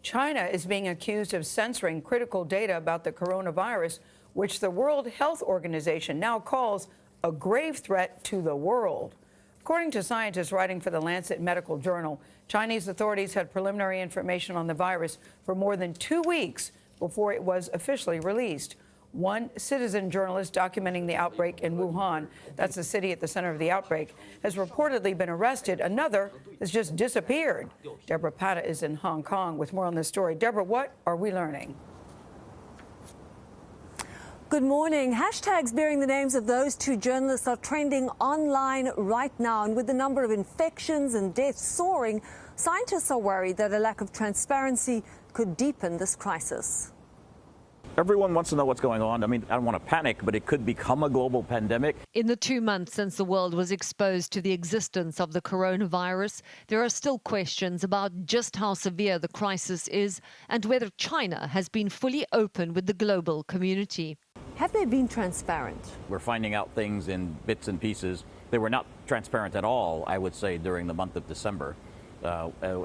China is being accused of censoring critical data about the coronavirus, which the World Health Organization now calls a grave threat to the world. According to scientists writing for the Lancet Medical Journal, Chinese authorities had preliminary information on the virus for more than 2 weeks before it was officially released. One citizen journalist documenting the outbreak in Wuhan, that's the city at the center of the outbreak, has reportedly been arrested. Another has just disappeared. Deborah Patta is in Hong Kong with more on this story. Deborah, what are we learning? Good morning. Hashtags bearing the names of those two journalists are trending online right now. And with the number of infections and deaths soaring, scientists are worried that a lack of transparency could deepen this crisis. Everyone wants to know what's going on. I mean, I don't want to panic, but it could become a global pandemic. In the 2 months since the world was exposed to the existence of the coronavirus, there are still questions about just how severe the crisis is and whether China has been fully open with the global community. Have they been transparent? We're finding out things in bits and pieces. They were not transparent at all, I would say, during the month of December.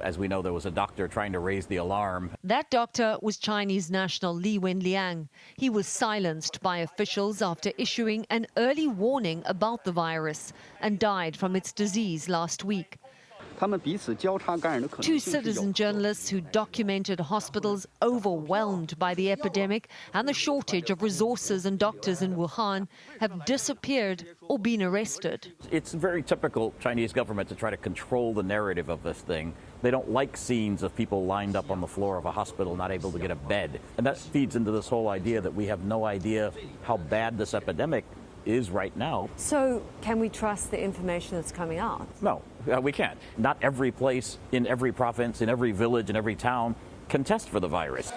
As we know, there was a doctor trying to raise the alarm. That doctor was Chinese national Li Wenliang. He was silenced by officials after issuing an early warning about the virus and died from its disease last week. Two citizen journalists who documented hospitals overwhelmed by the epidemic and the shortage of resources and doctors in Wuhan have disappeared or been arrested. It's very typical Chinese government to try to control the narrative of this thing. They don't like scenes of people lined up on the floor of a hospital not able to get a bed. And that feeds into this whole idea that we have no idea how bad this epidemic is right now. So can we trust the information that's coming out? No, we can't. Not every place, in every province, in every village, in every town can test for the virus.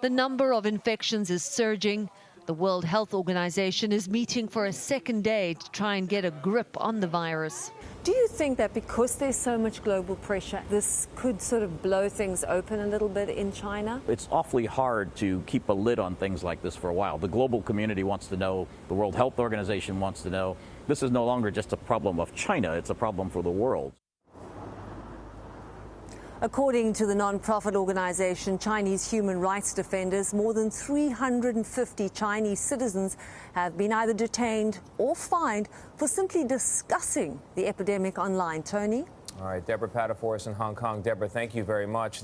The number of infections is surging. The World Health Organization is meeting for a second day to try and get a grip on the virus. Do you think that because there's so much global pressure, this could sort of blow things open a little bit in China? It's awfully hard to keep a lid on things like this for a while. The global community wants to know, the World Health Organization wants to know. This is no longer just a problem of China, it's a problem for the world. According to the non-profit organization Chinese Human Rights Defenders, more than 350 Chinese citizens have been either detained or fined for simply discussing the epidemic online. Tony? All right, Deborah Patta for us in Hong Kong. Deborah, thank you very much.